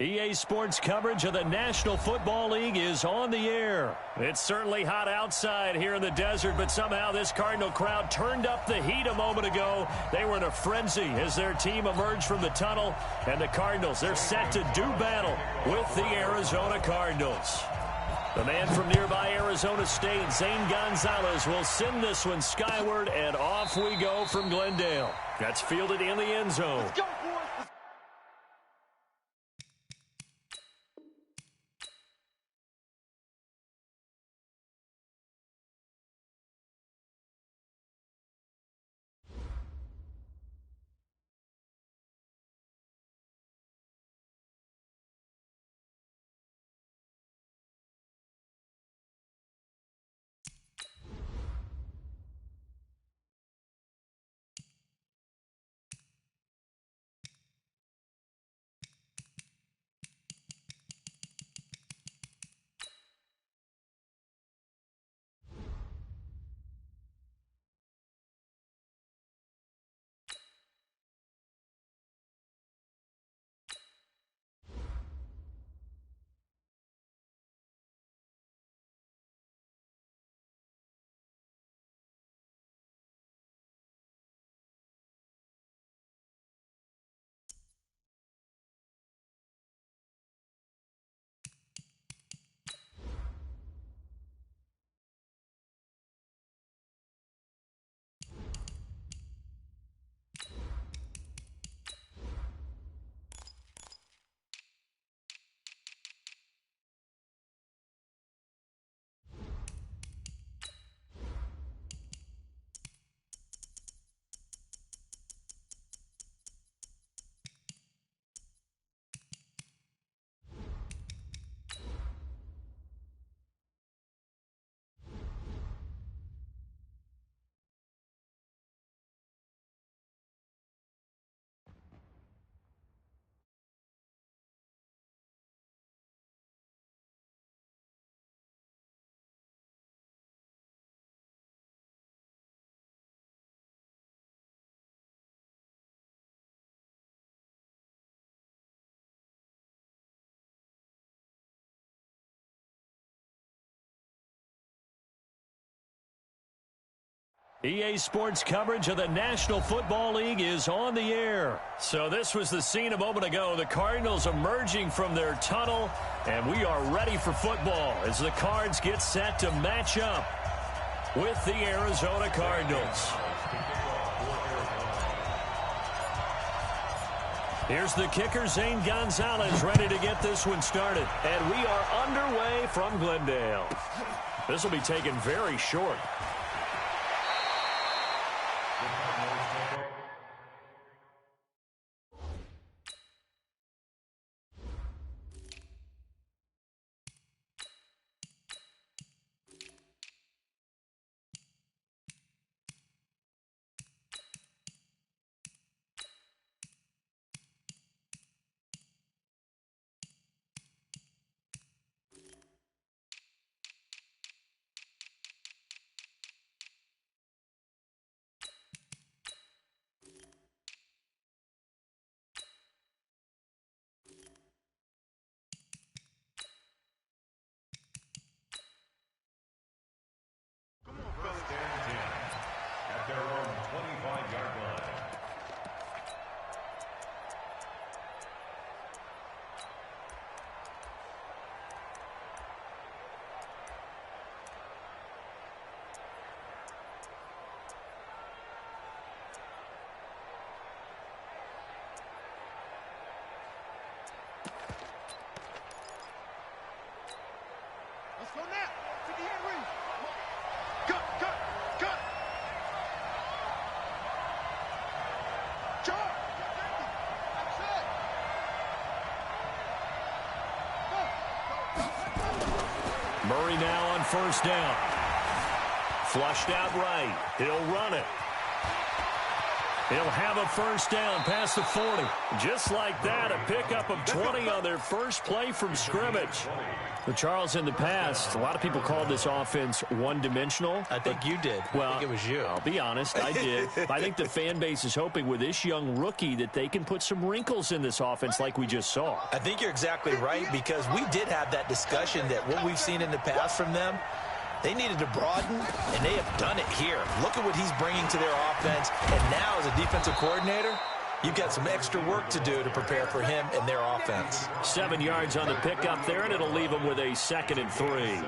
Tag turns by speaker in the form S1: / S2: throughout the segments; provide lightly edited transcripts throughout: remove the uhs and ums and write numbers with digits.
S1: EA Sports coverage of the National Football League is on the air. It's certainly hot outside here in the desert, but somehow this Cardinal crowd turned up the heat a moment ago. They were in a frenzy as their team emerged from the tunnel, and the Cardinals, they're set to do battle with the Arizona Cardinals. The man from nearby Arizona State, Zane Gonzalez, will send this one skyward, and off we go from Glendale. That's fielded in the end zone.
S2: Let's go, boys.
S1: EA Sports coverage of the National Football League is on the air. So this was the scene a moment ago. The Cardinals emerging from their tunnel, and we are ready for football as the Cards get set to match up with the Arizona Cardinals. Here's the kicker, Zane Gonzalez, ready to get this one started. And we are underway from Glendale. This will be taken very short.
S2: Let's go now. To the end ring. Cut. Charge. That's it.
S1: Murray now on first down. Flushed out right. He'll run it. He'll have a first down past the 40. Just like that, a pickup of 20 on their first play from scrimmage. But Charles, in the past, a lot of people called this offense one-dimensional.
S3: I think you did.
S1: Well,
S3: I think it was you.
S1: I'll be honest, I did. I think the fan base is hoping with this young rookie that they can put some wrinkles in this offense like we just saw.
S3: I think you're exactly right, because we did have that discussion that what we've seen in the past from them, they needed to broaden, and they have done it here. Look at what he's bringing to their offense, and now as a defensive coordinator, you've got some extra work to do to prepare for him and their offense.
S1: 7 yards on the pickup there, and it'll leave them with a 2nd and 3.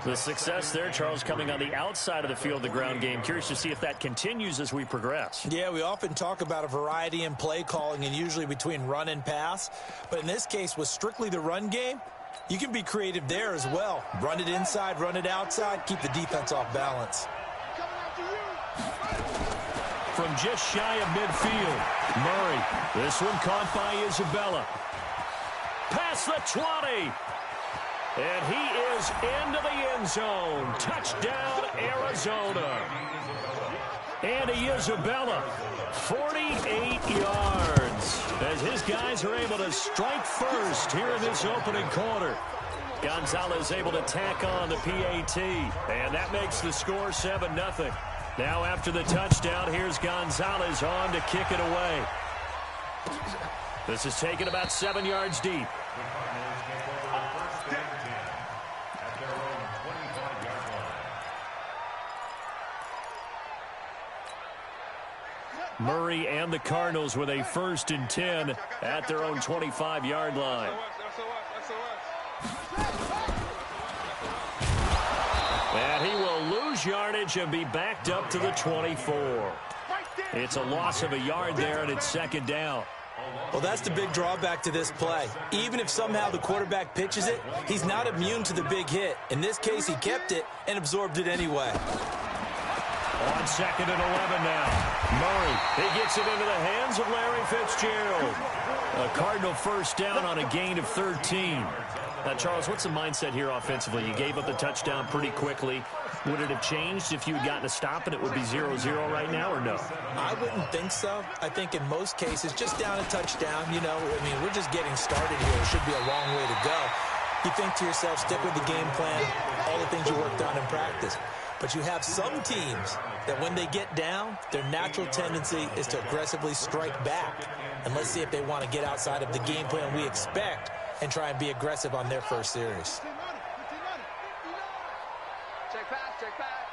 S1: The success there, Charles, coming on the outside of the field, the ground game. Curious to see if that continues as we progress.
S3: Yeah, we often talk about a variety in play calling and usually between run and pass. But in this case, with strictly the run game, you can be creative there as well. Run it inside, run it outside, keep the defense off balance.
S1: From just shy of midfield, Murray. This one caught by Isabella. Past the 20. And he is into the end zone. Touchdown, Arizona. Andy Isabella, 48 yards. As his guys are able to strike first here in this opening quarter. Gonzalez able to tack on the PAT. And that makes the score 7-0. Now after the touchdown, here's Gonzalez on to kick it away. This is taken about 7 yards deep. Murray and the Cardinals with a 1st and 10 at their own 25-yard line. And he will lose yardage and be backed up to the 24. It's a loss of a yard there, and it's 2nd down.
S3: Well, that's the big drawback to this play. Even if somehow the quarterback pitches it, he's not immune to the big hit. In this case, he kept it and absorbed it anyway.
S1: On 2nd and 11 now. Murray, he gets it into the hands of Larry Fitzgerald. A Cardinal first down on a gain of 13. Now, Charles, what's the mindset here offensively? You gave up the touchdown pretty quickly. Would it have changed if you had gotten a stop and it would be 0-0 right now, or no?
S3: I wouldn't think so. I think in most cases, just down a touchdown, you know, I mean, we're just getting started here. It should be a long way to go. You think to yourself, stick with the game plan, all the things you worked on in practice. But you have some teams that when they get down, their natural tendency is to aggressively strike back. And let's see if they want to get outside of the game plan we expect and try and be aggressive on their first series.
S2: Check pass, check pass.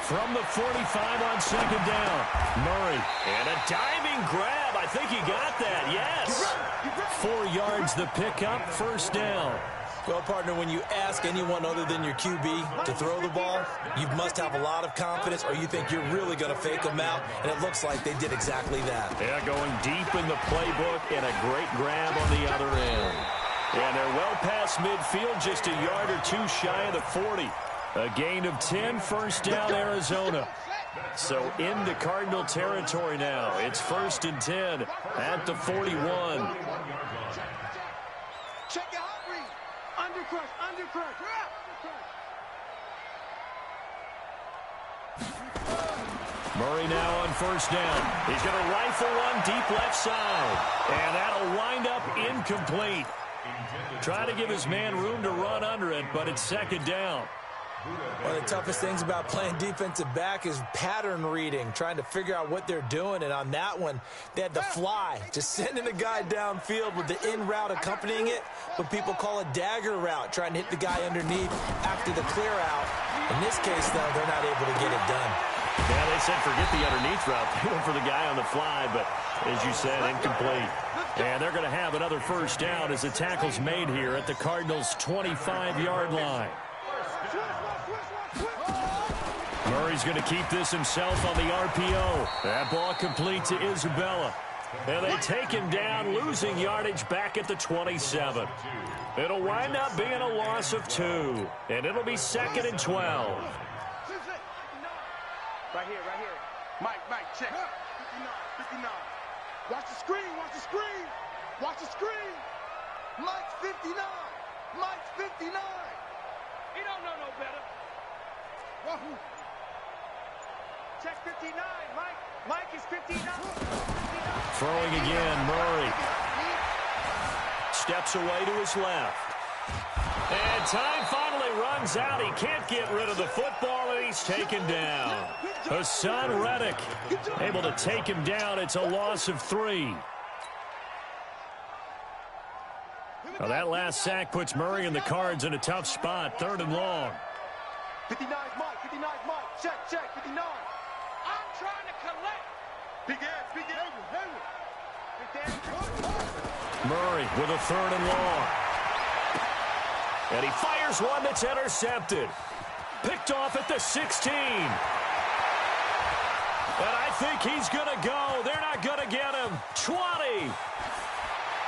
S1: From the 45 on 2nd down. Murray. And a diving grab. I think he got that. Yes. 4 yards the pickup. 1st down.
S3: Well, partner, when you ask anyone other than your QB to throw the ball, you must have a lot of confidence, or you think you're really going to fake them out, and it looks like they did exactly that.
S1: Yeah, going deep in the playbook, and a great grab on the other end. And they're well past midfield, just a yard or two shy of the 40. A gain of 10, 1st down, Arizona. So into Cardinal territory now. It's 1st and 10 at the 41.
S2: Check your hot read. Undercrush, undercrush.
S1: Murray now on 1st down. He's going to rifle one deep left side. And that'll wind up incomplete. Trying to give his man room to run under it, but it's 2nd down.
S3: One of the toughest things about playing defensive back is pattern reading, trying to figure out what they're doing. And on that one, they had the fly, just sending a guy downfield with the in route accompanying it, what people call a dagger route, trying to hit the guy underneath after the clear out. In this case, though, they're not able to get it done.
S1: Yeah, they said forget the underneath route. They went for the guy on the fly, but as you said, incomplete. And they're going to have another 1st down as the tackle's made here at the Cardinals' 25-yard line. Murray's going to keep this himself on the RPO. That ball complete to Isabella. And they take him down, losing yardage back at the 27. It'll wind up being a loss of 2. And it'll be 2nd and 12.
S2: Right here, right here. Mike, check. 59, 59. Watch the screen, watch the screen. Watch the screen. Mike's 59. Mike's 59. He don't know no better. Wahoo. check 59. Mike is 59.
S1: Throwing again, Murray. Steps away to his left. And time finally runs out. He can't get rid of the football, and he's taken down. Hassan Reddick able to take him down. It's a loss of 3. Well, that last sack puts Murray and the Cards in a tough spot. 3rd and long.
S2: 59 Mike. 59 Mike. Check. 59. I'm trying to collect. Big ass.
S1: Murray with a 3rd and long. And he fires one that's intercepted. Picked off at the 16. And I think he's going to go. They're not going to get him. 20.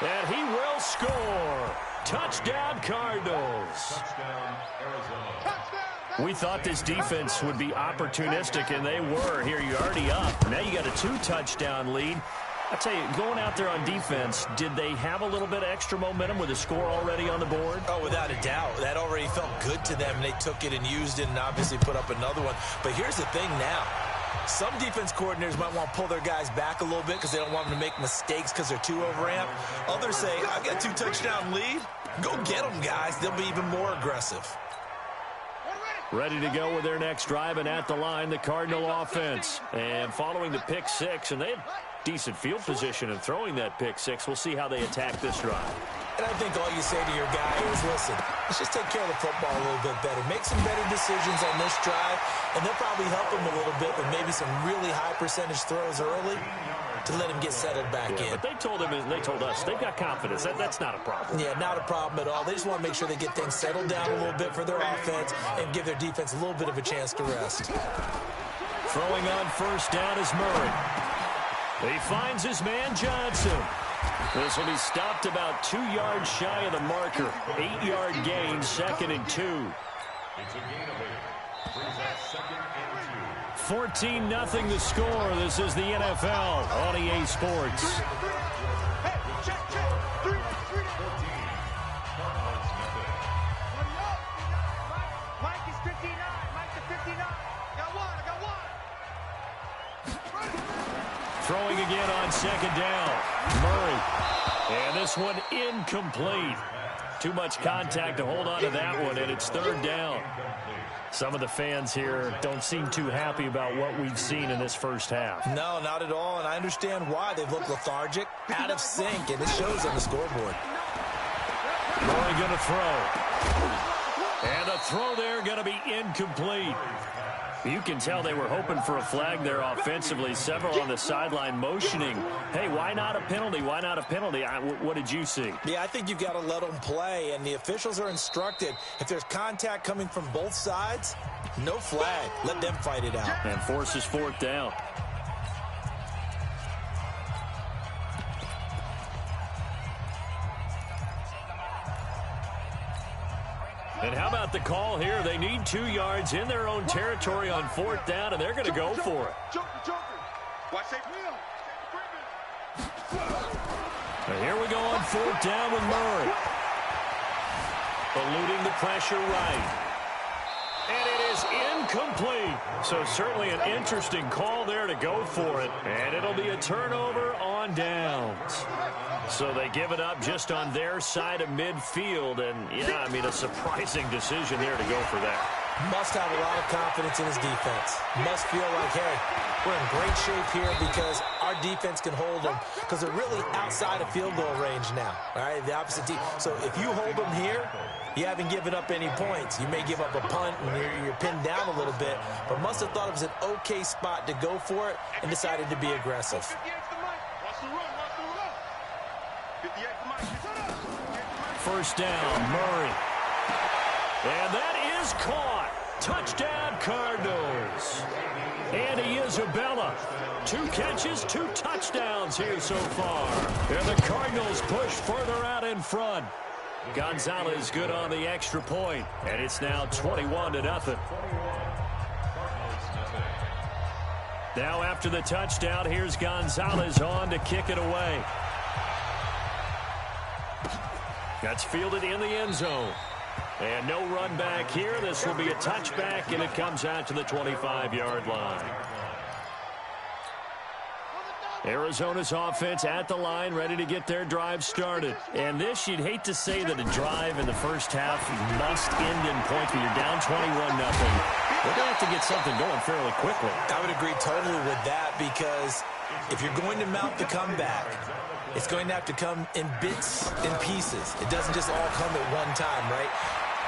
S1: And he will score. Touchdown, Cardinals.
S2: Touchdown, Arizona.
S1: We thought this defense would be opportunistic, and they were. Here, you're already up. Now you got a 2-touchdown lead. I tell you, going out there on defense, did they have a little bit of extra momentum with a score already on the board?
S3: Oh, without a doubt. That already felt good to them, and they took it and used it and obviously put up another one. But here's the thing now. Some defense coordinators might want to pull their guys back a little bit because they don't want them to make mistakes because they're too overamped. Others say, I got a 2-touchdown lead. Go get them, guys. They'll be even more aggressive.
S1: Ready to go with their next drive, and at the line, the Cardinal offense. And following the pick 6, and they had decent field position in throwing that pick 6. We'll see how they attack this drive.
S3: And I think all you say to your guy is, listen, let's just take care of the football a little bit better. Make some better decisions on this drive, and they'll probably help him a little bit with maybe some really high percentage throws early to let him get settled back in.
S1: But they told him, and they told us, they've got confidence. That's not a problem.
S3: Yeah, not a problem at all. They just want to make sure they get things settled down a little bit for their offense and give their defense a little bit of a chance to rest.
S1: Throwing on 1st down is Murray. He finds his man Johnson. This will be stopped about 2 yards shy of the marker. 8-yard gain, 2nd and 2.
S4: It's a gain of 8. Brings us 2nd and 2.
S1: 14-0 the score. This is the NFL on EA Sports.
S2: Hey, check. 3.
S4: 14. Cardinals nothing.
S2: Mike is 59. Mike is 59. Got one.
S1: Throwing again on 2nd down. Murray. And this one incomplete. Too much contact to hold on to that one, and it's 3rd down. Some of the fans here don't seem too happy about what we've seen in this first half.
S3: No, not at all, and I understand why. They've looked lethargic, out of sync, and it shows on the scoreboard.
S1: Murray going to throw. And the throw there going to be incomplete. You can tell they were hoping for a flag there offensively. Several on the sideline motioning. Hey, why not a penalty? Why not a penalty? What did you see?
S3: Yeah, I think you've got to let them play, and the officials are instructed. If there's contact coming from both sides, no flag. Let them fight it out.
S1: And forces 4th down. And how about the call here? They need 2 yards in their own territory on 4th down, and they're going to go for it.
S2: Joker. Watch that.
S1: And here we go on 4th down with Murray. Eluding the pressure right. And it is incomplete. So certainly an interesting call there to go for it. And it'll be a turnover on downs. So they give it up just on their side of midfield. And, yeah, I mean, a surprising decision there to go for that.
S3: Must have a lot of confidence in his defense. Must feel like, hey, we're in great shape here because our defense can hold them because they're really outside of field goal range now. All right, the opposite team. So if you hold them here, you haven't given up any points. You may give up a punt and you're pinned down a little bit, but must have thought it was an okay spot to go for it and decided to be aggressive.
S1: First down, Murray. And that is caught. Touchdown, Cardinals. Andy Isabella. 2 catches, 2 touchdowns here so far. And the Cardinals push further out in front. Gonzalez good on the extra point. And it's now 21-0. Now after the touchdown, here's Gonzalez on to kick it away. That's fielded in the end zone. And no run back here. This will be a touchback, and it comes out to the 25-yard line. Arizona's offense at the line, ready to get their drive started. And this, you'd hate to say that a drive in the first half must end in points, but you're down 21-0. They're going to have to get something going fairly quickly.
S3: I would agree totally with that, because if you're going to mount the comeback, it's going to have to come in bits and pieces. It doesn't just all come at one time, right?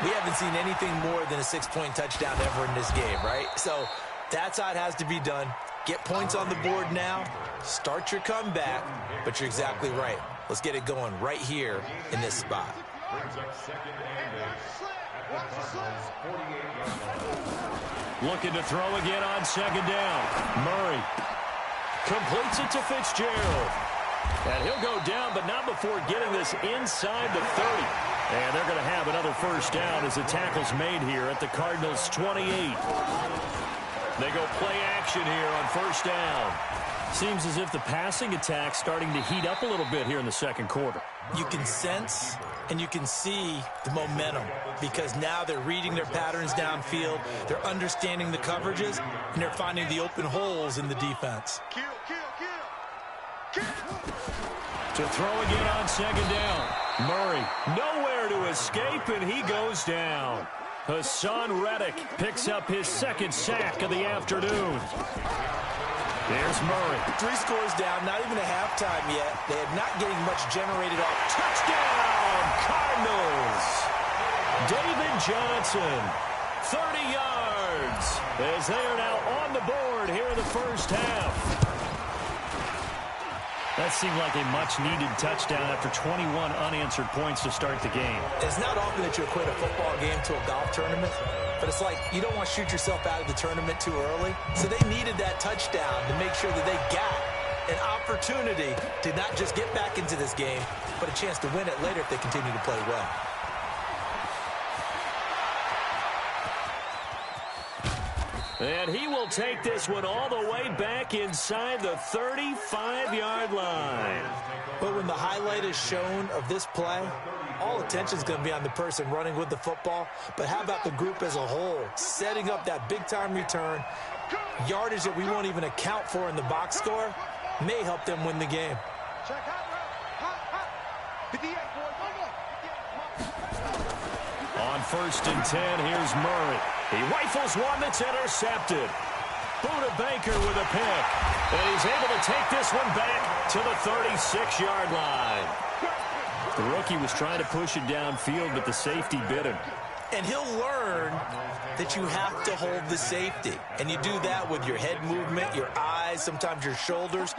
S3: We haven't seen anything more than a 6-point touchdown ever in this game, right? So that's how it has to be done. Get points on the board now. Start your comeback. But you're exactly right. Let's get it going right here in this spot.
S1: Looking to throw again on second down. Murray completes it to Fitzgerald. And he'll go down, but not before getting this inside the 30. And they're going to have another first down as the tackle's made here at the Cardinals' 28. They go play action here on first down. Seems as if the passing attack's starting to heat up a little bit here in the second quarter.
S3: You can sense and you can see the momentum, because now they're reading their patterns downfield, they're understanding the coverages, and they're finding the open holes in the defense.
S2: Kill.
S1: To throw again on second down. Murray nowhere to escape, and he goes down. Hassan Reddick picks up his second sack of the afternoon. There's Murray.
S3: 3 scores down, not even a halftime yet. They are not getting much generated off.
S1: Touchdown, Cardinals! David Johnson, 30 yards, as they are now on the board here in the first half. That seemed like a much-needed touchdown after 21 unanswered points to start the game.
S3: It's not often that you equate a football game to a golf tournament, but it's like you don't want to shoot yourself out of the tournament too early. So they needed that touchdown to make sure that they got an opportunity to not just get back into this game, but a chance to win it later if they continue to play well.
S1: And he will take this one all the way back inside the 35-yard line.
S3: But when the highlight is shown of this play, all attention is going to be on the person running with the football. But how about the group as a whole, setting up that big-time return, yardage that we won't even account for in the box score, may help them win the game.
S1: On first and 10, here's Murray. He rifles one that's intercepted. Buda Baker with a pick. And he's able to take this one back to the 36-yard line. The rookie was trying to push it downfield, but the safety bit him.
S3: And he'll learn that you have to hold the safety. And you do that with your head movement, your eyes, sometimes your shoulders.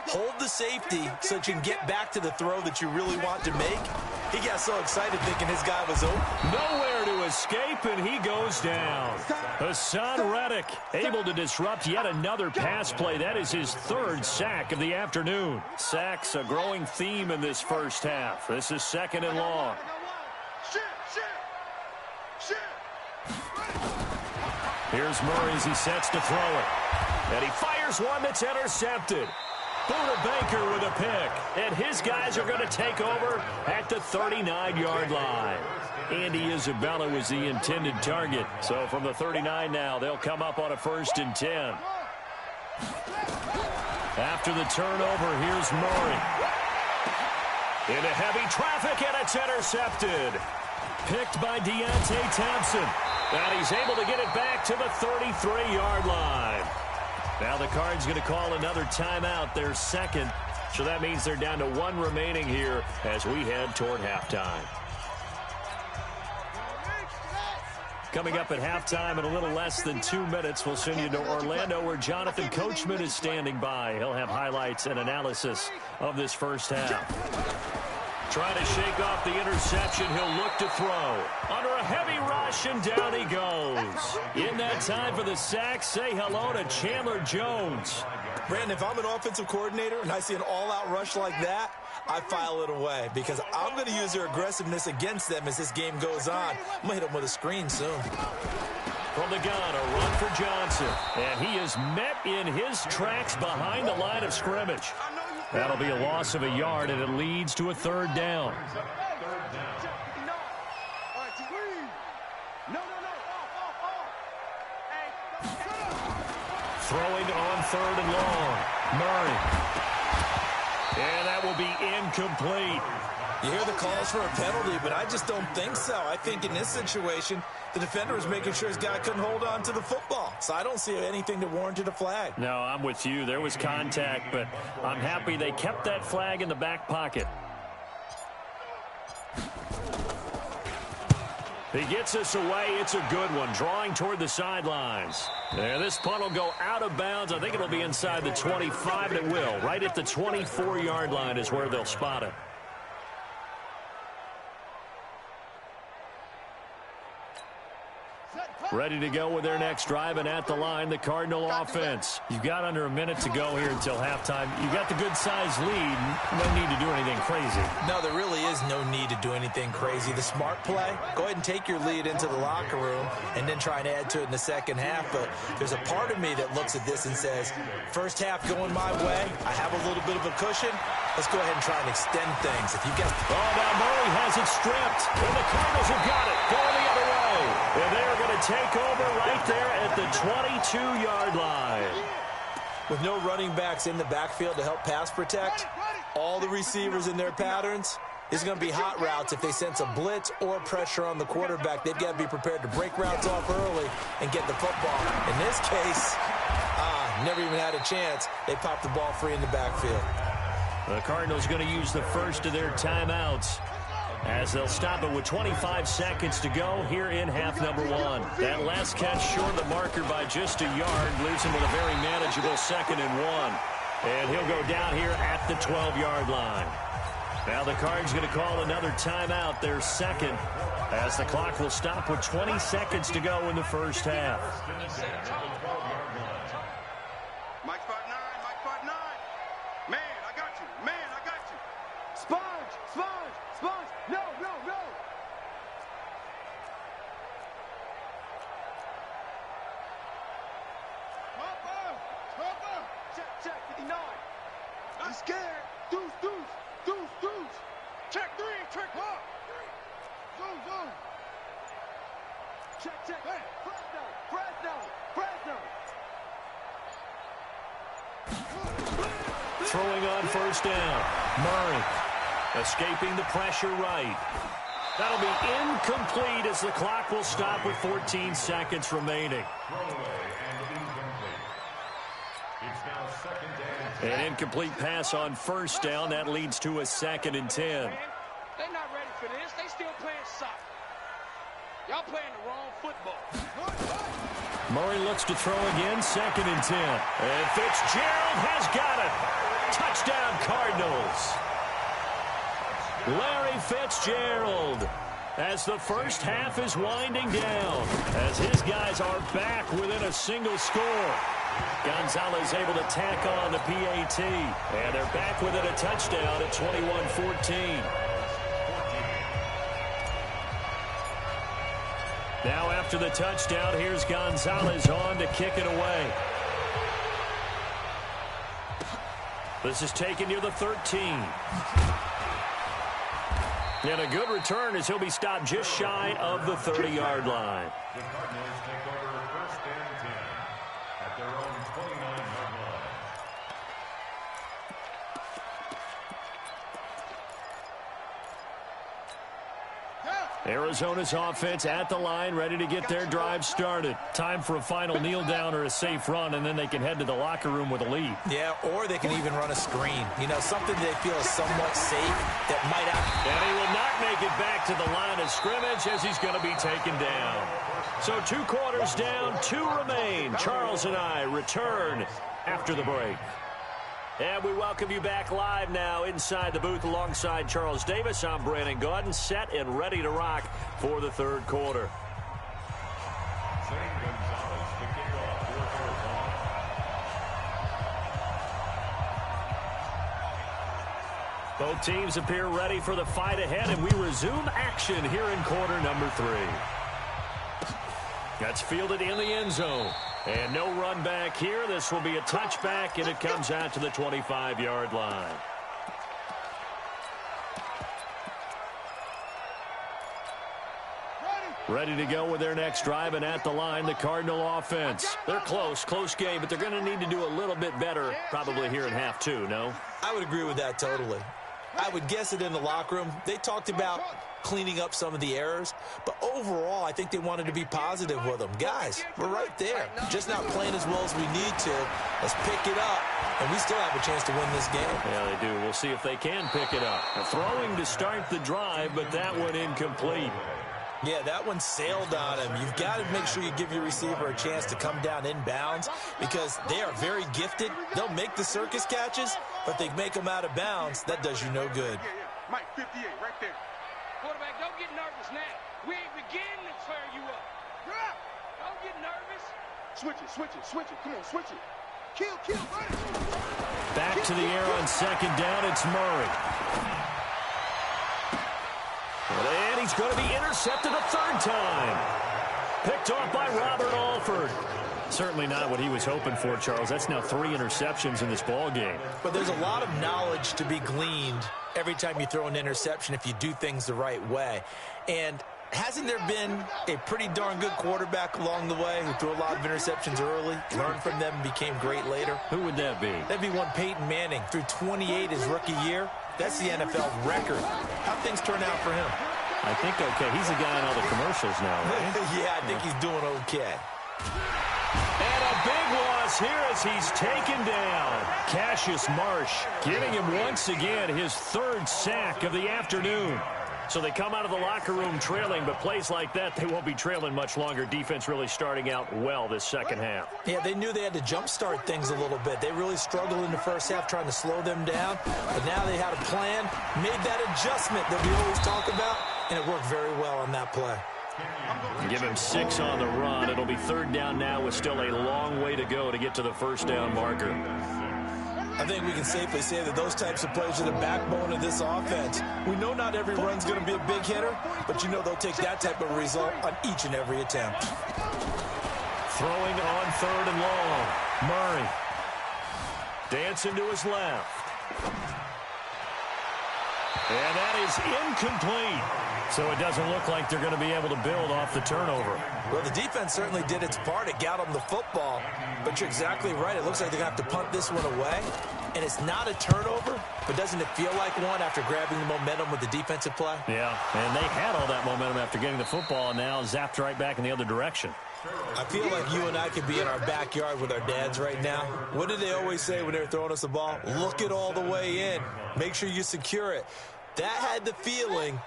S3: Hold the safety so that you can get back to the throw that you really want to make. He got so excited thinking his guy was open.
S1: Nowhere to escape, and he goes down. Hassan Reddick able to disrupt yet another pass play. That is his 3rd sack of the afternoon. Sacks a growing theme in this first half. This is 2nd and long. Here's Murray as he sets to throw it. And he fires one that's intercepted. Buda Baker with a pick. And his guys are going to take over at the 39-yard line. Andy Isabella was the intended target. So from the 39 now, they'll come up on a 1st and 10. After the turnover, here's Murray. Into heavy traffic, and it's intercepted. Picked by Deontay Thompson. And he's able to get it back to the 33-yard line. Now the Cards going to call another timeout, their 2nd. So that means they're down to 1 remaining here as we head toward halftime. Coming up at halftime in a little less than 2 minutes, we'll send you to Orlando where Jonathan Coachman is standing by. He'll have highlights and analysis of this first half. Trying to shake off the interception, he'll look to throw. Under a heavy rush, and down he goes. In that time for the sack, say hello to Chandler Jones.
S3: Brandon, if I'm an offensive coordinator and I see an all-out rush like that, I file it away because I'm going to use their aggressiveness against them as this game goes on. I'm going to hit them with a screen soon.
S1: From the gun, a run for Johnson. And he is met in his tracks behind the line of scrimmage. That'll be a loss of a yard, and it leads to a 3rd down. Throwing on 3rd and long. Murray And that will be incomplete.
S3: You hear the calls for a penalty, but I just don't think so. I think in this situation, the defender was making sure his guy couldn't hold on to the football. So I don't see anything that warranted a flag.
S1: No, I'm with you. There was contact, but I'm happy they kept that flag in the back pocket. He gets us away. It's a good one, drawing toward the sidelines. There, this punt will go out of bounds. I think it'll be inside the 25, and it will. Right at the 24-yard line is where they'll spot it. Ready to go with their next drive, and at the line, the Cardinal offense. You've got under a minute to go here until halftime. You've got the good-sized lead. No need to do anything crazy.
S3: No, there really is no need to do anything crazy. The smart play, go ahead and take your lead into the locker room and then try and add to it in the second half. But there's a part of me that looks at this and says, first half going my way, I have a little bit of a cushion. Let's go ahead and try and extend things. If you get...
S1: Oh, now Murray has it stripped, and the Cardinals have got it. Going the other way. And they're going to take over right there at the 22-yard line.
S3: With no running backs in the backfield to help pass protect, all the receivers in their patterns, it's going to be hot routes. If they sense a blitz or pressure on the quarterback, they've got to be prepared to break routes off early and get the football. In this case, never even had a chance. They popped the ball free in the backfield.
S1: The Cardinals going to use the first of their timeouts as they'll stop it with 25 seconds to go here in half number one. That last catch short of the marker by just a yard leaves him with a very manageable 2nd and 1. And he'll go down here at the 12-yard line. Now the Cards going to call another timeout, their second, as the clock will stop with 20 seconds to go in the first half.
S2: Mike spot 9, Mike spot 9. Man, I got you. Man, I got you. Sponge, sponge, sponge. No, no, no. Hopper. Check, 59. I'm scared. Deuce. Check 3, check 4. Zoom. Check. Hey. Fresno.
S1: Throwing on first down. Murray escaping the pressure right. That'll be incomplete as the clock will stop with 14 seconds remaining. An incomplete pass on first down. That leads to a 2nd and 10.
S5: They're not ready for this. They still playing soccer. Y'all playing the wrong football.
S1: Murray looks to throw again, 2nd and 10. And Fitzgerald has got it. Touchdown, Cardinals. Larry Fitzgerald, as the first half is winding down, as his guys are back within a single score. Gonzalez able to tack on the PAT, and they're back within a touchdown at 21-14. Now after the touchdown, here's Gonzalez on to kick it away. This is taken near the 13. And a good return as he'll be stopped just shy of the 30-yard line.
S4: The Cardinals take over 1st and 10 at their own 29-yard line.
S1: Arizona's offense at the line, ready to get their drive started. Time for a final kneel down or a safe run, and then they can head to the locker room with a lead.
S3: Yeah, or they can even run a screen. You know, something they feel is somewhat safe that might have...
S1: And he will not make it back to the line of scrimmage as he's going to be taken down. So 2 quarters down, 2 remain. Charles and I return after the break. And we welcome you back live now inside the booth alongside Charles Davis. I'm Brandon Gaudin, set and ready to rock for the 3rd quarter.
S4: Gonzalez to kick off for
S1: Both teams appear ready for the fight ahead, and we resume action here in quarter number 3. That's fielded in the end zone. And no run back here. This will be a touchback, and it comes out to the 25-yard line.
S2: Ready.
S1: Ready to go with their next drive, and at the line, the Cardinal offense. They're close game, but they're going to need to do a little bit better probably here in half two, no?
S3: I would agree with that totally. I would guess it in the locker room. They talked about cleaning up some of the errors, but overall, I think they wanted to be positive with them. Guys, we're right there. Just not playing as well as we need to. Let's pick it up, and we still have a chance to win this game.
S1: Yeah, they do. We'll see if they can pick it up. Throwing to start the drive, but that one incomplete.
S3: Yeah, that one sailed on him. You've got to make sure you give your receiver a chance to come down inbounds because they are very gifted. They'll make the circus catches, but they make them out of bounds. That does you no good.
S2: Mike 58 right there.
S5: Quarterback, don't get nervous now. We ain't beginning to tear you up. Don't get nervous.
S2: Switch it. Come on, switch it. Kill, run it.
S1: Back to the air on second down. It's Murray. And he's going to be intercepted a third time. Picked off by Robert Alford. Certainly not what he was hoping for, Charles. That's now 3 interceptions in this ball game.
S3: But there's a lot of knowledge to be gleaned every time you throw an interception if you do things the right way. And hasn't there been a pretty darn good quarterback along the way who threw a lot of interceptions early, learned from them, and became great later?
S1: Who would that be?
S3: That'd be one Peyton Manning. Threw 28 his rookie year. That's the NFL record. How'd things turn out for him?
S1: I think okay. He's the guy in all the commercials now, right?
S3: Yeah, I think he's doing okay.
S1: And a big loss here as he's taken down. Cassius Marsh giving him once again his 3rd sack of the afternoon. So they come out of the locker room trailing, but plays like that, they won't be trailing much longer. Defense really starting out well this second half.
S3: Yeah, they knew they had to jumpstart things a little bit. They really struggled in the first half trying to slow them down, but now they had a plan, made that adjustment that we always talk about, and it worked very well on that play.
S1: Give him 6 on the run. It'll be 3rd down now with still a long way to go to get to the 1st down marker.
S3: I think we can safely say that those types of plays are the backbone of this offense. We know not every run's going to be a big hitter, but you know they'll take that type of result on each and every attempt.
S1: Throwing on 3rd and long. Murray. Dancing to his left. And that is incomplete. So it doesn't look like they're going to be able to build off the turnover.
S3: Well, the defense certainly did its part. It got them the football. But you're exactly right. It looks like they're going to have to punt this one away. And it's not a turnover, but doesn't it feel like one after grabbing the momentum with the defensive play?
S1: Yeah, and they had all that momentum after getting the football and now zapped right back in the other direction.
S3: I feel like you and I could be in our backyard with our dads right now. What did they always say when they were throwing us the ball? Look it all the way in. Make sure you secure it. That had the feeling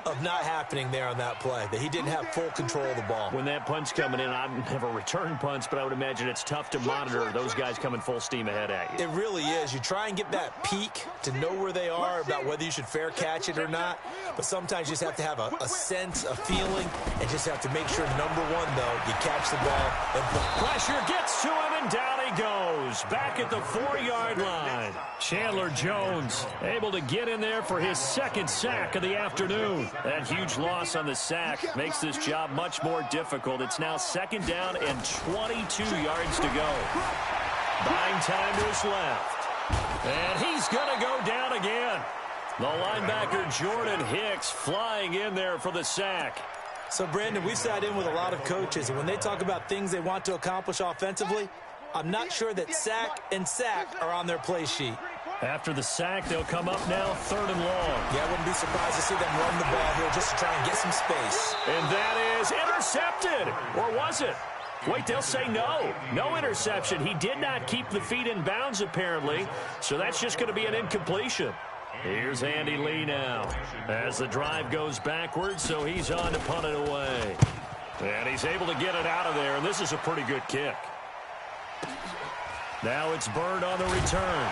S3: of not happening there on that play, that he didn't have full control of the ball.
S1: When that punt's coming in, I've never returned punts, but I would imagine it's tough to monitor those guys coming full steam ahead at you.
S3: It really is. You try and get that peek to know where they are about whether you should fair catch it or not, but sometimes you just have to have a sense, a feeling, and just have to make sure, number one, though, you catch the ball.
S1: Pressure gets to him, and down he goes. Back at the 4-yard line. Chandler Jones able to get in there for his 2nd sack of the afternoon. That huge loss on the sack makes this job much more difficult. It's now 2nd down and 22 yards to go. Buying time to his left. And he's going to go down again. The linebacker Jordan Hicks flying in there for the sack.
S3: So, Brandon, we've sat in with a lot of coaches, and when they talk about things they want to accomplish offensively, I'm not sure that sack and sack are on their play sheet.
S1: After the sack, they'll come up now 3rd and long.
S3: Yeah, I wouldn't be surprised to see them run the ball here just to try and get some space.
S1: And that is intercepted. Or was it? Wait, they'll say no. No interception. He did not keep the feet in bounds, apparently. So that's just going to be an incompletion. Here's Andy Lee now as the drive goes backwards, so he's on to punt it away. And he's able to get it out of there, and this is a pretty good kick. Now it's Bird on the return.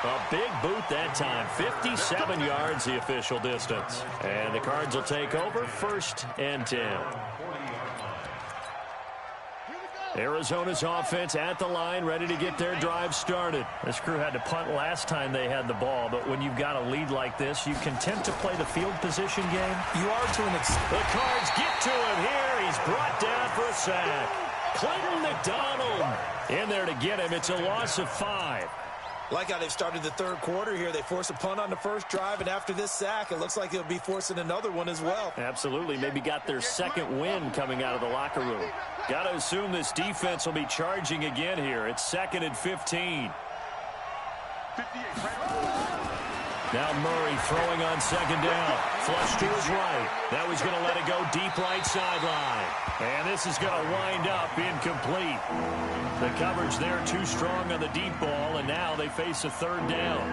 S1: A big boot that time. 57 yards the official distance. And the Cards will take over 1st and 10. Arizona's offense at the line, ready to get their drive started. This crew had to punt last time they had the ball, but when you've got a lead like this, you content to play the field position game?
S3: You are to an extent.
S1: The Cards get to him here. He's brought down for a sack. Clinton McDonald in there to get him. It's a loss of 5.
S3: Like how they've started the third quarter here. They force a punt on the first drive, and after this sack, it looks like they'll be forcing another one as well.
S1: Absolutely. Maybe got their second win coming out of the locker room. Got to assume this defense will be charging again here. It's 2nd and 15. Now Murray throwing on 2nd down. Flush to his right. Now he's going to let it go deep right sideline. And this is going to wind up incomplete. The coverage there too strong on the deep ball, and now they face a 3rd down.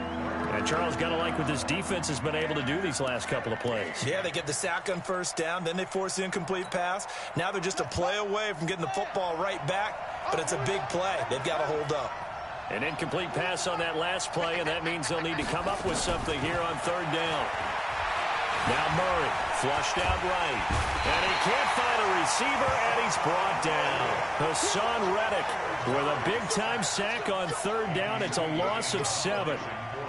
S1: And Charles, got to like what this defense has been able to do these last couple of plays. Yeah, they get the sack on 1st down, then they force the incomplete pass. Now they're just a play away from getting the football right back, but it's a big play. They've got to hold up. An incomplete pass on that last play, and that means they'll need to come up with something here on 3rd down. Now Murray, flushed out right. And he can't find a receiver, and he's brought down. Hassan Reddick with a big-time sack on 3rd down. It's a loss of 7.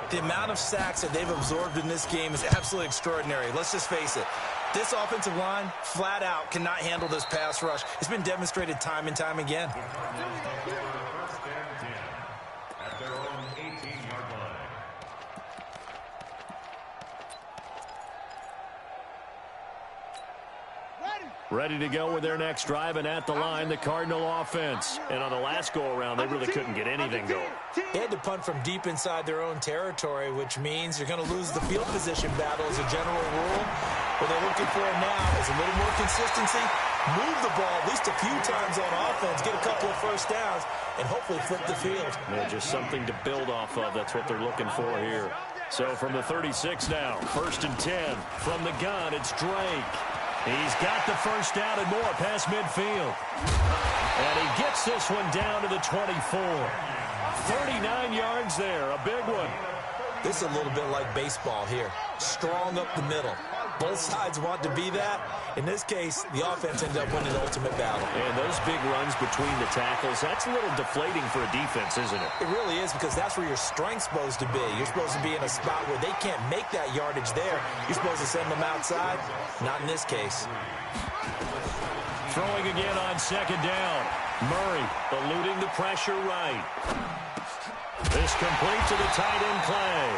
S3: The amount of sacks that they've absorbed in this game is absolutely extraordinary. Let's just face it. This offensive line, flat out, cannot handle this pass rush. It's been demonstrated time and time again.
S1: Ready to go with their next drive, and at the line, the Cardinal offense. And on the last go-around, they really couldn't get anything going.
S3: They had to punt from deep inside their own territory, which means you're going to lose the field position battle as a general rule. What they're looking for now is a little more consistency, move the ball at least a few times on offense, get a couple of 1st downs, and hopefully flip the field.
S1: Yeah, just something to build off of. That's what they're looking for here. So from the 36 now, 1st and 10. From the gun, it's Drake. He's got the 1st down and more past midfield. And he gets this one down to the 24. 39 yards there, a big one.
S3: This is a little bit like baseball here. Strong up the middle. Both sides want to be that. In this case, the offense ended up winning the ultimate battle.
S1: And those big runs between the tackles, that's a little deflating for a defense, isn't it?
S3: It really is, because that's where your strength's supposed to be. You're supposed to be in a spot where they can't make that yardage there. You're supposed to send them outside. Not in this case.
S1: Throwing again on 2nd down. Murray eluding the pressure right. This complete to the tight end Clay.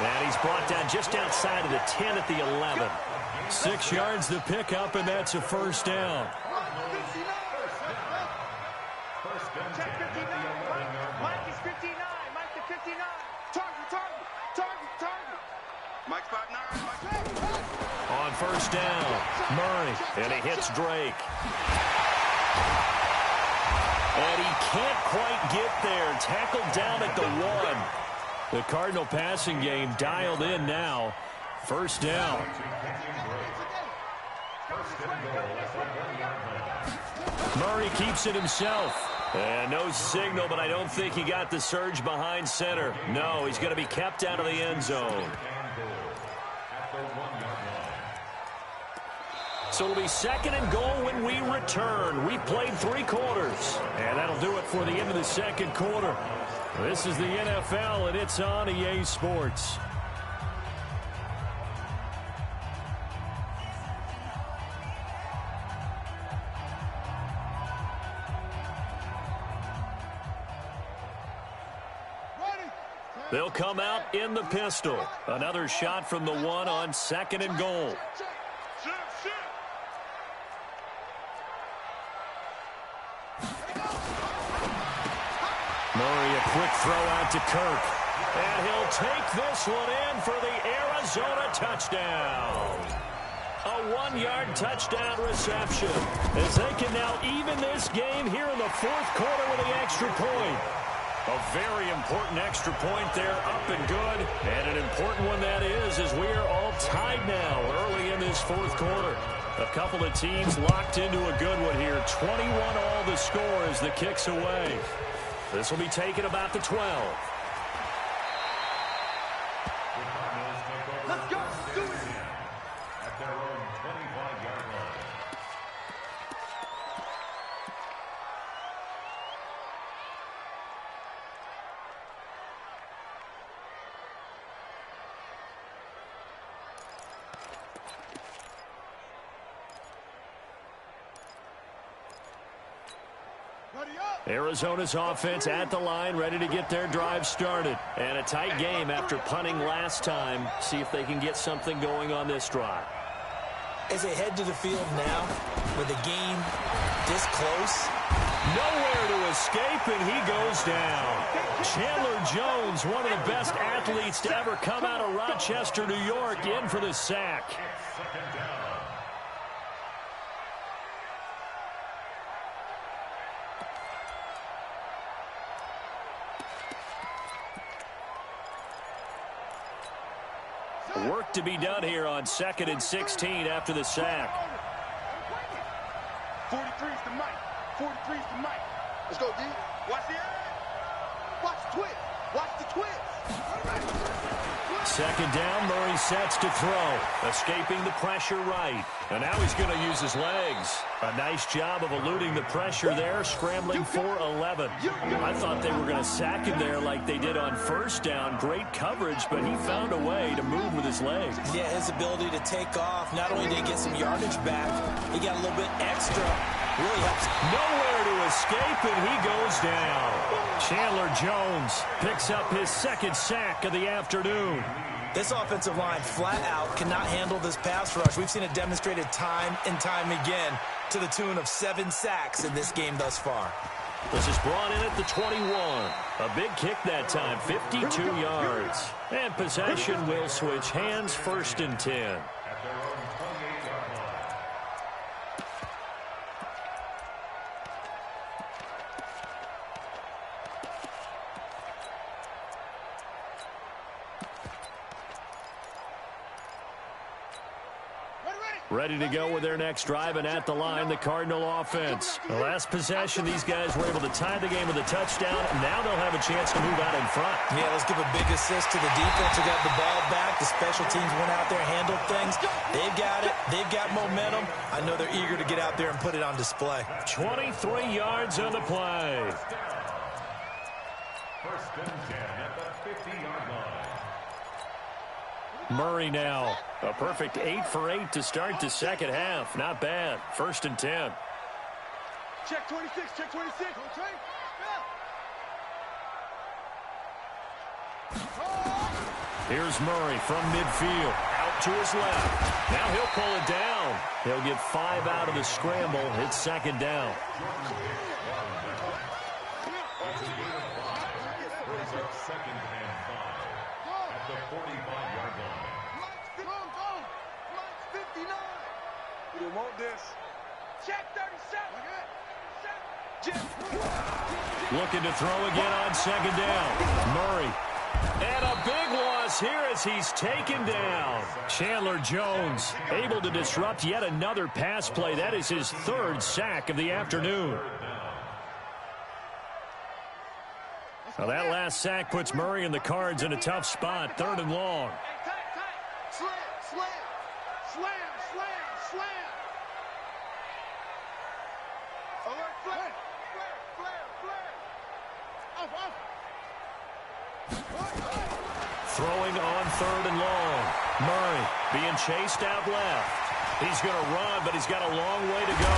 S1: And he's brought down just outside of the 10 at the 11. 6 yards to pick up, and that's a 1st down.
S5: Check 59. Mike is 59. Mike to 59. Target.
S2: Mike 5'9". Mike.
S1: On 1st down, Murray, and he hits Drake. And he can't quite get there. Tackled down at the 1. The Cardinal passing game dialed in now. 1st down. Murray keeps it himself. And no signal, but I don't think he got the surge behind center. No, he's going to be kept out of the end zone. So it'll be 2nd and goal when we return. We've played 3 quarters. And that'll do it for the end of the 2nd quarter. This is the NFL, and it's on EA Sports. They'll come out in the pistol. Another shot from the 1 on 2nd and goal. Murray, a quick throw out to Kirk. And he'll take this one in for the Arizona touchdown. A 1-yard touchdown reception, as they can now even this game here in the 4th quarter with the extra point. A very important extra point there, up and good. And an important one that is, as we are all tied now early in this 4th quarter. A couple of teams locked into a good one here. 21 all the score as the kick's away. This will be taken about the 12.
S2: Let's go. Do it.
S4: At their own 25-yard line.
S1: Arizona's offense at the line, ready to get their drive started. And a tight game after punting last time. See if they can get something going on this drive.
S3: As they head to the field now, with the game this close.
S1: Nowhere to escape, and he goes down. Chandler Jones, one of the best athletes to ever come out of Rochester, New York, in for the sack. Work to be done here on 2nd and 16 after the sack.
S2: 43's the mic. 43's the mic. Let's go, D. Watch the Watch the twist. Watch the twist.
S1: 2nd down, Murray sets to throw. Escaping the pressure right. And now he's going to use his legs. A nice job of eluding the pressure there, scrambling for 11. I thought they were going to sack him there like they did on 1st down. Great coverage, but he found a way to move with his legs.
S3: Yeah, his ability to take off. Not only did he get some yardage back, he got a little bit extra. Really helps.
S1: Nowhere to escape, and he goes down. Chandler Jones picks up his 2nd sack of the afternoon.
S3: This offensive line flat out cannot handle this pass rush. We've seen it demonstrated time and time again to the tune of 7 sacks in this game thus far.
S1: This is brought in at the 21. A big kick that time, 52 yards. And possession will switch hands, 1st and 10. Ready to go with their next drive, and at the line, the Cardinal offense. The last possession, these guys were able to tie the game with a touchdown, and now they'll have a chance to move out in front.
S3: Yeah, let's give a big assist to the defense who got the ball back. The special teams went out there, handled things. They've got it. They've got momentum. I know they're eager to get out there and put it on display.
S1: 23 yards on the play.
S4: 1st and 10 at the 50-yard line.
S1: Murray now. A perfect 8 for 8 to start the 2nd half. Not bad. 1st and 10.
S2: Check 26. Check 26.
S1: Here's Murray from midfield. Out to his left. Now he'll pull it down. He'll get 5 out of the scramble. It's 2nd down.
S4: Brings up 2nd and 5 at the 45-yard line.
S2: Mike's 59. You don't want this. Check 37.
S1: Looking to throw again on 2nd down. Murray. And a big loss here as he's taken down. Chandler Jones able to disrupt yet another pass play. That is his 3rd sack of the afternoon. Well, that last sack puts Murray and the Cards in a tough spot. 3rd and long.
S2: Slam, slam, slam, slam, slam. Alert, flare, flare, flare, flare. Off, off.
S1: Throwing on 3rd and long. Murray being chased out left. He's going to run, but he's got a long way to go.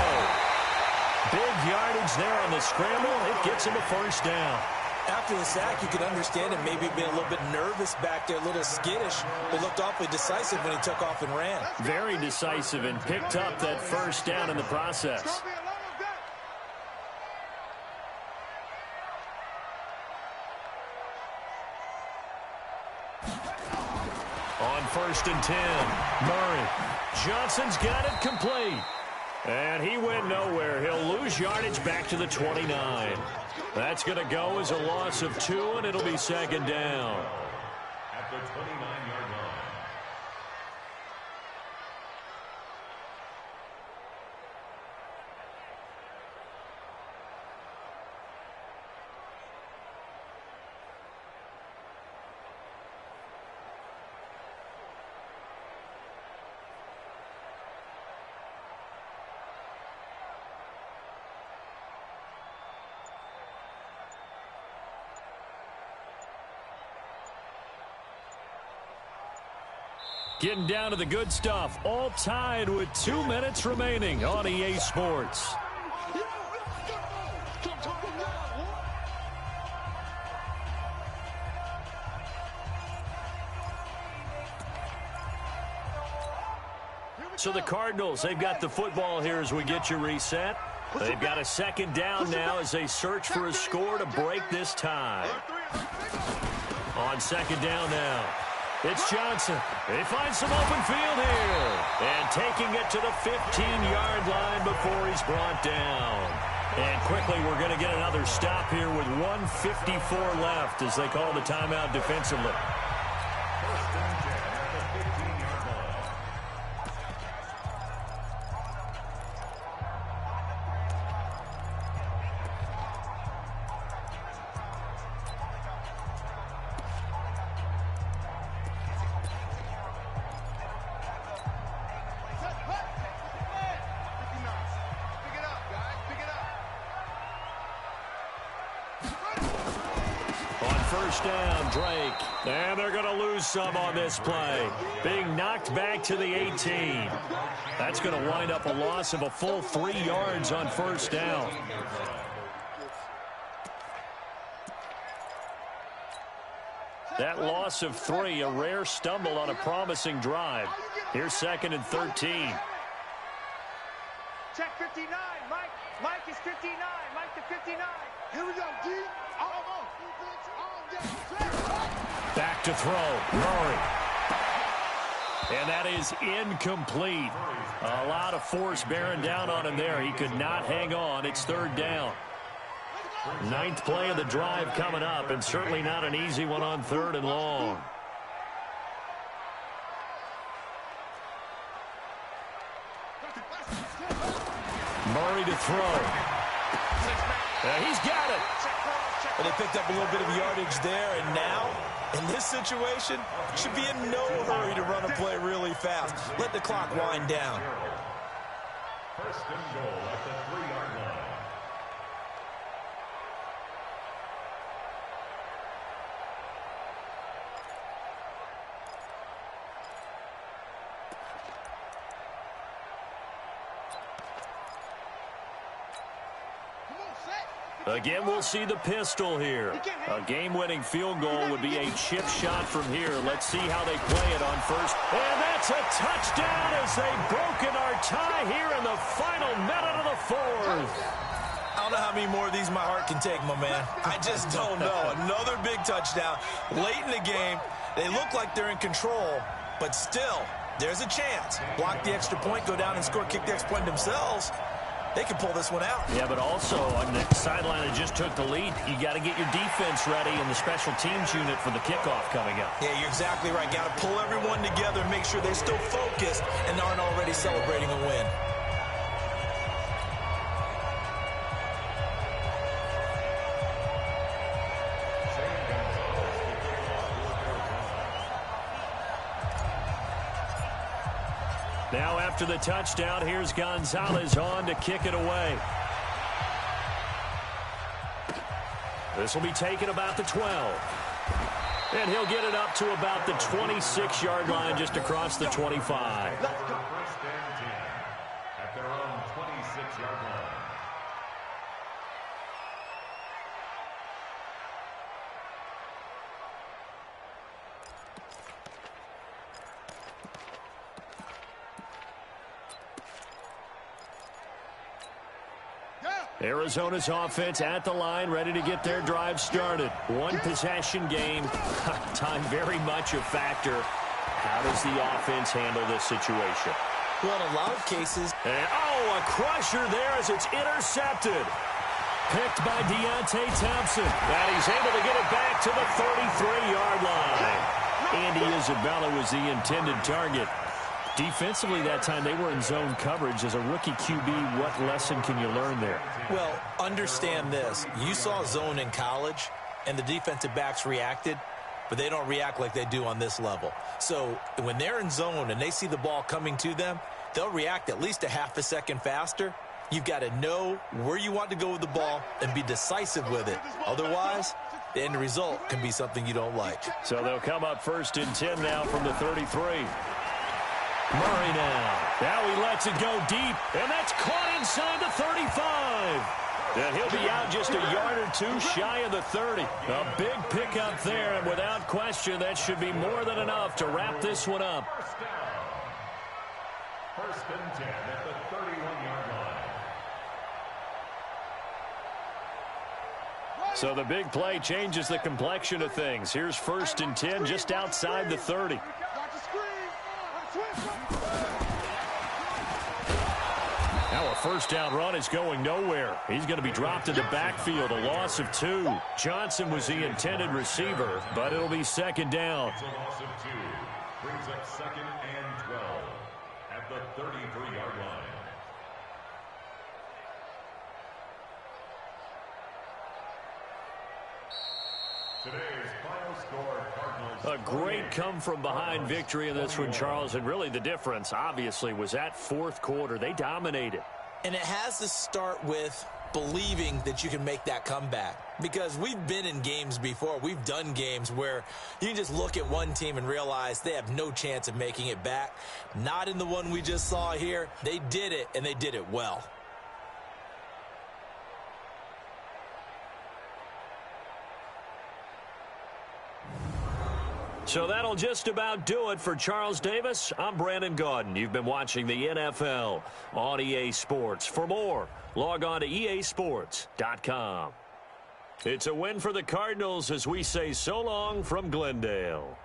S1: Big yardage there on the scramble. It gets him a 1st down.
S3: After the sack, you could understand him maybe being a little bit nervous back there, a little skittish, but looked awfully decisive when he took off and ran.
S1: Very decisive and picked up that 1st down in the process. On 1st and 10, Murray. Johnson's got it complete. And he went nowhere. He'll lose yardage back to the 29. That's going to go as a loss of 2, and it'll be 2nd down.
S4: At the 29-yard line.
S1: Getting down to the good stuff. All tied with 2 minutes remaining on EA Sports.
S2: Come,
S1: So the Cardinals, they've got the football here as we get you reset. They've got a second down now as they search for a score to break this tie. On second down now, it's Johnson. He finds some open field here. And taking it to the 15-yard line before he's brought down. And quickly, we're going to get another stop here with 1:54 left as they call the timeout defensively. First down, Drake. And they're going to lose some on this play. Being knocked back to the 18. That's going to wind up a loss of a full 3 yards on first down. That loss of 3, a rare stumble on a promising drive. Here's second and 13.
S5: Check 59. Mike is 59. Mike to 59.
S2: Here we go, D.
S1: Back to throw, Murray. And that is incomplete. A lot of force bearing down on him there. He could not hang on. It's third down. 9th play of the drive coming up, and certainly not an easy one on third and long. Murray to throw. He's got it.
S3: Well, they picked up a little bit of yardage there, and now, in this situation, should be in no hurry to run a play really fast. Let the clock wind down.
S4: First and goal at the 3-yard line.
S1: Again, we'll see the pistol here. A game-winning field goal would be a chip shot from here. Let's see how they play it on first. And that's a touchdown as they've broken our tie here in the final minute of the fourth.
S3: I don't know how many more of these my heart can take, my man. I just don't know. Another big touchdown. Late in the game, they look like they're in control, but still, there's a chance. Block the extra point, go down and score, kick the extra point themselves. They can pull this one out.
S1: Yeah, but also on the sideline that just took the lead, you got to get your defense ready and the special teams unit for the kickoff coming up.
S3: Yeah, you're exactly right. Got to pull everyone together and make sure they're still focused and aren't already celebrating a win.
S1: Now after the touchdown, here's Gonzalez on to kick it away. This will be taken about the 12. And he'll get it up to about the 26-yard line just across the 25.
S4: First and 10 at their own 26-yard line.
S1: Arizona's offense at the line, ready to get their drive started. One possession game. Time very much a factor. How does the offense handle this situation?
S3: Well, in a lot of cases.
S1: And, a crusher there as it's intercepted. Picked by Deontay Thompson. And he's able to get it back to the 33-yard line. Andy Isabella was the intended target. Defensively that time, they were in zone coverage. As a rookie QB, what lesson can you learn there?
S3: Well, understand this. You saw zone in college, and the defensive backs reacted, but they don't react like they do on this level. So when they're in zone and they see the ball coming to them, they'll react at least a half a second faster. You've got to know where you want to go with the ball and be decisive with it. Otherwise, the end result can be something you don't like.
S1: So they'll come up first and 10 now from the 33. Murray now he lets it go deep, and that's caught inside the 35. And he'll be out just a yard or two shy of the 30. A big pickup there, and without question, that should be more than enough to wrap this one up.
S4: First and 10 at the 31-yard line.
S1: So the big play changes the complexion of things. Here's first and 10 just outside the 30. Now a first down run is going nowhere. He's going to be dropped in the backfield, a loss of 2. Johnson was the intended receiver, but it'll be second down.
S4: It's a loss of 2. Brings up second and 12 at the 33-yard line. Today's final score, Cardinals.
S1: A great come-from-behind victory in this one, Charles, and really the difference, obviously, was that fourth quarter. They dominated.
S3: And it has to start with believing that you can make that comeback. Because we've been in games before. We've done games where you can just look at one team and realize they have no chance of making it back. Not in the one we just saw here. They did it, and they did it well.
S1: So that'll just about do it for Charles Davis. I'm Brandon Gaudin. You've been watching the NFL on EA Sports. For more, log on to easports.com. It's a win for the Cardinals as we say so long from Glendale.